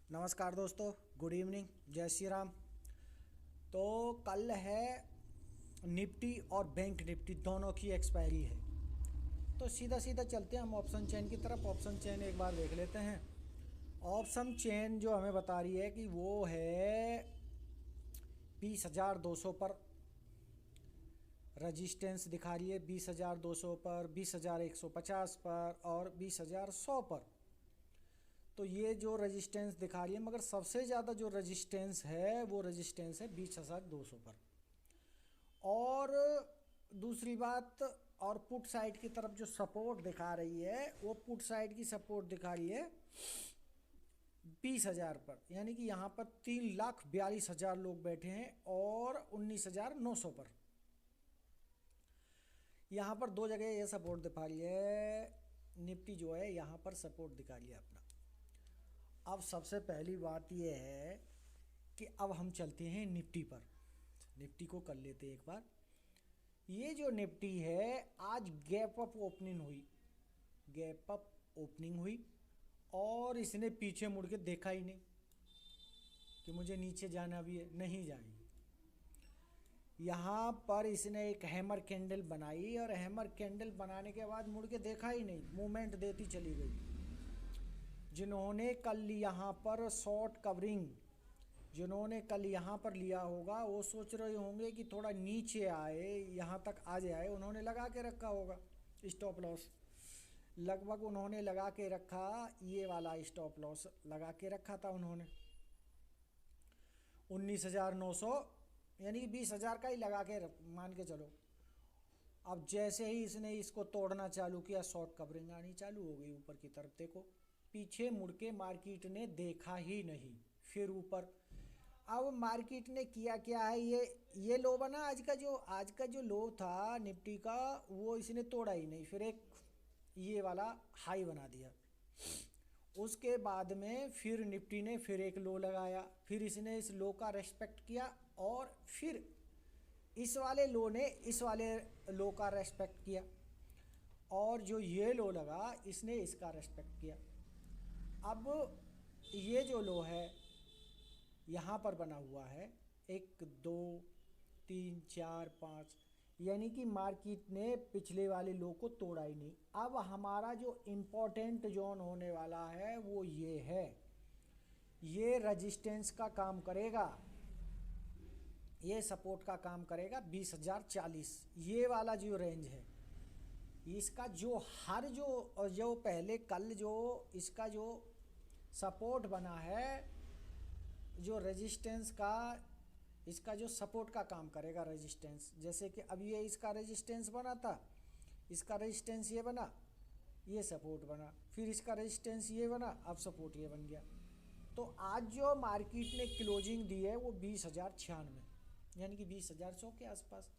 नमस्कार दोस्तों, good evening, जय श्री राम। तो कल है निफ्टी और बैंक निफ्टी दोनों की एक्सपायरी है। तो सीधा सीधा चलते हैं हम ऑप्शन चेन की तरफ। ऑप्शन चेन एक बार देख लेते हैं। ऑप्शन चेन जो हमें बता रही है कि वो है 20,200 पर रजिस्टेंस दिखा रही है, 20,200 पर, 20,150 पर और 20,100 पर। तो ये जो रेजिस्टेंस दिखा रही है, मगर सबसे ज़्यादा जो रेजिस्टेंस है वो रेजिस्टेंस है 20,200 पर। और दूसरी बात, और पुट साइड की तरफ जो सपोर्ट दिखा रही है वो पुट साइड की सपोर्ट दिखा रही है 20,000 पर। यानी कि यहाँ पर 3,42,000 लोग बैठे हैं और 19,900 पर। यहाँ पर दो जगह ये सपोर्ट दिखा रही है, निफ्टी जो है यहाँ पर सपोर्ट दिखा रही है अपना। अब सबसे पहली बात यह है कि अब हम चलते हैं निफ्टी पर। निफ्टी को कर लेते हैं एक बार। ये जो निफ्टी है आज गैप अप ओपनिंग हुई, गैप अप ओपनिंग हुई और इसने पीछे मुड़ के देखा ही नहीं कि मुझे नीचे जाना भी है, नहीं जाएगी। यहाँ पर इसने एक हैमर कैंडल बनाई और हैमर कैंडल बनाने के बाद मुड़ के देखा ही नहीं, मूवमेंट देती चली गई। जिन्होंने कल यहाँ पर शॉर्ट कवरिंग, जिन्होंने कल यहाँ पर लिया होगा वो सोच रहे होंगे कि थोड़ा नीचे आए, यहाँ तक आ जाए, उन्होंने लगा के रखा होगा स्टॉप लॉस। लगभग उन्होंने लगा के रखा, ये वाला स्टॉप लॉस लगा के रखा था उन्होंने 19,900, यानी कि 20,000 का ही लगा के मान के चलो। अब जैसे ही इसने इसको तोड़ना चालू किया, शॉर्ट कवरिंग आनी चालू हो गई ऊपर की तरफ। देखो पीछे मुड़ के मार्केट ने देखा ही नहीं, फिर ऊपर। अब मार्केट ने किया क्या है, ये लो बना आज का जो लो था निफ्टी का, वो इसने तोड़ा ही नहीं, फिर एक ये वाला हाई बना दिया। उसके बाद में फिर निफ्टी ने फिर एक लो लगाया, फिर इसने इस लो का रेस्पेक्ट किया और फिर इस वाले लो ने इस वाले लो का रेस्पेक्ट किया और जो ये लो लगा इसने इसका रेस्पेक्ट किया। अब ये जो लो है यहाँ पर बना हुआ है 1 2 3 4 5, यानी कि मार्केट ने पिछले वाले लो को तोड़ा ही नहीं। अब हमारा जो इम्पोर्टेंट जोन होने वाला है वो ये है, ये रेजिस्टेंस का काम करेगा, ये सपोर्ट का काम करेगा 20,040। ये वाला जो रेंज है इसका जो हर जो पहले कल जो इसका जो सपोर्ट बना है, जो रेजिस्टेंस का, इसका जो सपोर्ट का काम करेगा रेजिस्टेंस। जैसे कि अब ये इसका रेजिस्टेंस बना था, इसका रेजिस्टेंस ये बना, ये सपोर्ट बना, फिर इसका रेजिस्टेंस ये बना, अब सपोर्ट ये बन गया। तो आज जो मार्केट ने क्लोजिंग दी है वो 20,096, यानी कि 20,100 के आसपास।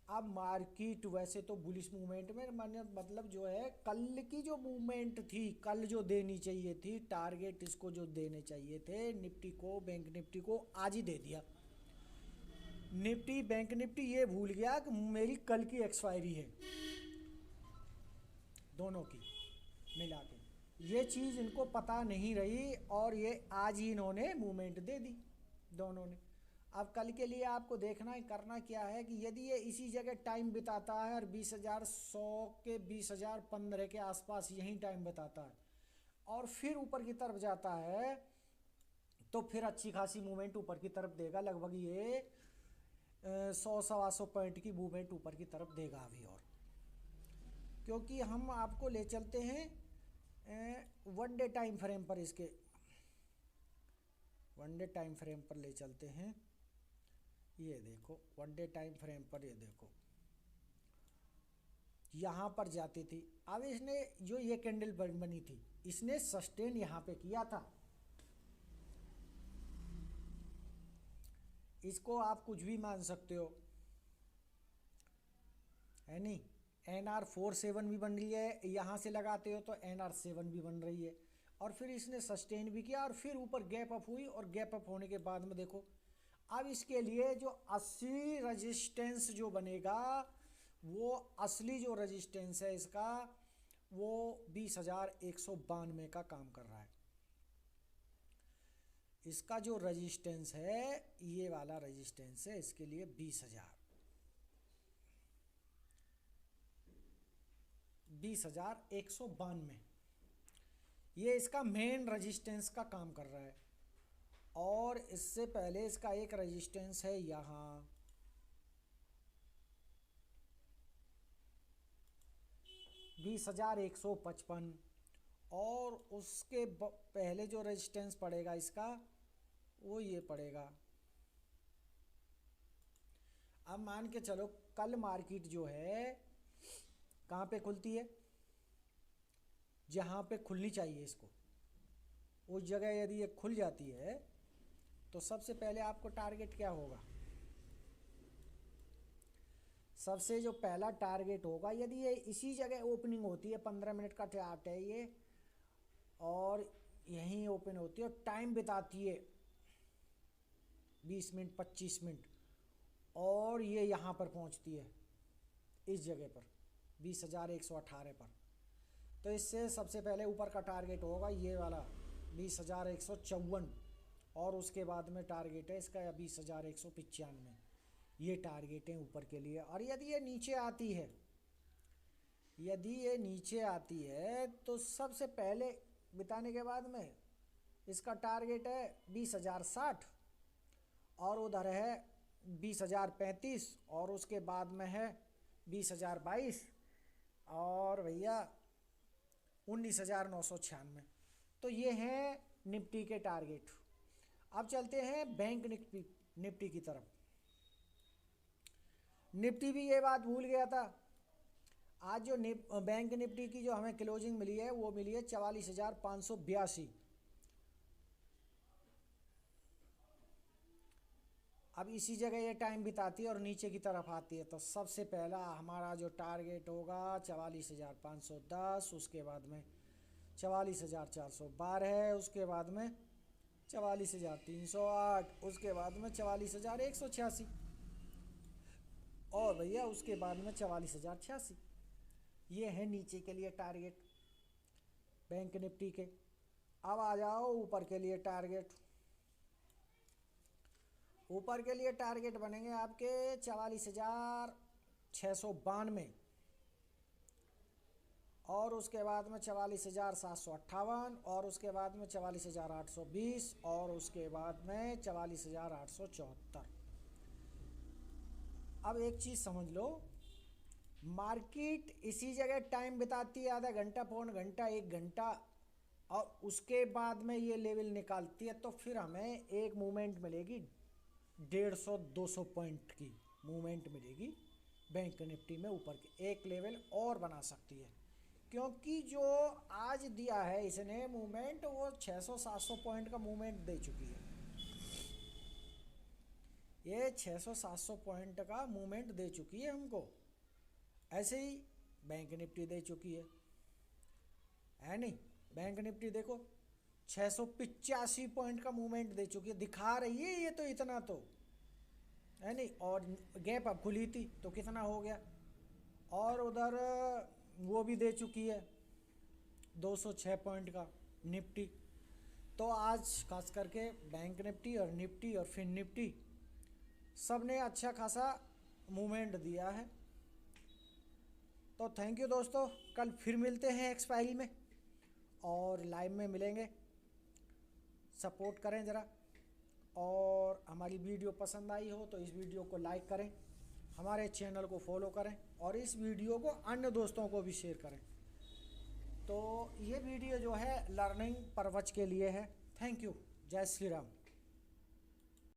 अब मार्केट वैसे तो बुलिश मूवमेंट में, मतलब जो है कल की जो मूवमेंट थी, कल जो देनी चाहिए थी टारगेट, इसको जो देने चाहिए थे निफ्टी को, बैंक निफ्टी को, आज ही दे दिया। निफ्टी बैंक निफ्टी ये भूल गया कि मेरी कल की एक्सपायरी है, दोनों की मिला के ये चीज़ इनको पता नहीं रही और ये आज ही इन्होंने मूवमेंट दे दी दोनों ने। अब कल के लिए आपको देखना है, करना क्या है कि यदि ये इसी जगह टाइम बिताता है और 20,100 के 20,015 के आसपास यहीं टाइम बिताता है और फिर ऊपर की तरफ जाता है, तो फिर अच्छी खासी मूवमेंट ऊपर की तरफ देगा। लगभग ये 100-125 पॉइंट की मूवमेंट ऊपर की तरफ देगा अभी। और क्योंकि हम आपको ले चलते हैं वन डे टाइम फ्रेम पर, इसके वन डे टाइम फ्रेम पर ले चलते हैं। ये देखो वन डे टाइम फ्रेम पर, ये देखो यहाँ पर जाती थी। अब इसने जो ये कैंडल बनी थी इसने सस्टेन यहाँ पे किया था, इसको आप कुछ भी मान सकते हो, है नहीं। NR47 भी बन रही है, यहाँ से लगाते हो तो NR7 भी बन रही है। और फिर इसने सस्टेन भी किया और फिर ऊपर गैप अप हुई और गैप अप होने के बाद में देखो अब इसके लिए जो असली रेजिस्टेंस जो बनेगा, वो असली जो रेजिस्टेंस है इसका वो 20,192 का काम कर रहा है। इसका जो रेजिस्टेंस है ये वाला रेजिस्टेंस है, इसके लिए 20,192 ये इसका मेन रेजिस्टेंस का काम कर रहा है। और इससे पहले इसका एक रेजिस्टेंस है यहाँ 20,155 और उसके पहले जो रेजिस्टेंस पड़ेगा इसका वो ये पड़ेगा। अब मान के चलो कल मार्केट जो है कहाँ पे खुलती है, जहाँ पे खुलनी चाहिए इसको, उस जगह यदि ये खुल जाती है तो सबसे पहले आपको टारगेट क्या होगा, सबसे जो पहला टारगेट होगा, यदि ये इसी जगह ओपनिंग होती है, 15 मिनट का चार्ट है ये और यहीं ओपन होती है और टाइम बिताती है 20 मिनट 25 मिनट और ये यहाँ पर पहुँचती है इस जगह पर 20,118 पर, तो इससे सबसे पहले ऊपर का टारगेट होगा ये वाला 20,154 और उसके बाद में टारगेट है इसका 20,195, ये टारगेट है ऊपर के लिए। और यदि ये नीचे आती है, यदि ये नीचे आती है तो सबसे पहले बिताने के बाद में इसका टारगेट है 20,060 और उधर है 20,035 और उसके बाद में है 20,022 और भैया 19,996। तो ये हैं निफ्टी के टारगेट। अब चलते हैं बैंक निफ्टी की तरफ। निफ्टी भी ये बात भूल गया था। आज जो बैंक निफ्टी की जो हमें क्लोजिंग मिली है वो मिली है 44,582। अब इसी जगह ये टाइम बिताती है और नीचे की तरफ आती है, तो सबसे पहला हमारा जो टारगेट होगा 44,510, उसके बाद में 44,412, उसके बाद में 44,308, उसके बाद में 44,186 और भैया उसके बाद में 44,086। ये है नीचे के लिए टारगेट बैंक निफ्टी के। अब आ जाओ ऊपर के लिए टारगेट। ऊपर के लिए टारगेट बनेंगे आपके 44,692 और उसके बाद में 44,758 और उसके बाद में 44,820 और उसके बाद में 44,874। अब एक चीज़ समझ लो, मार्केट इसी जगह टाइम बिताती है, आधा घंटा पौन घंटा 1 घंटा, और उसके बाद में ये लेवल निकालती है, तो फिर हमें एक मूवमेंट मिलेगी 150-200 पॉइंट की मूवमेंट मिलेगी बैंक निफ्टी में ऊपर के, एक लेवल और बना सकती है। क्योंकि जो आज दिया है इसने मूवमेंट वो 600-700 पॉइंट का मूवमेंट दे चुकी है। ये 600-700 पॉइंट का मूवमेंट दे चुकी है हमको। ऐसे ही बैंक निफ्टी दे चुकी है नहीं? बैंक निफ्टी देखो 685 पॉइंट का मूवमेंट दे चुकी है, दिखा रही है ये तो इतना तो है नहीं, और गैप अब खुली थी तो कितना हो गया, और उधर वो भी दे चुकी है 206 पॉइंट का निफ्टी। तो आज खास करके बैंक निफ्टी और फिर निफ्टी सब ने अच्छा खासा मूवमेंट दिया है। तो थैंक यू दोस्तों, कल फिर मिलते हैं एक्सपायरी में और लाइव में मिलेंगे। सपोर्ट करें ज़रा, और हमारी वीडियो पसंद आई हो तो इस वीडियो को लाइक करें, हमारे चैनल को फॉलो करें और इस वीडियो को अन्य दोस्तों को भी शेयर करें। तो ये वीडियो जो है लर्निंग पर्पज के लिए है। Thank you. जय श्री राम।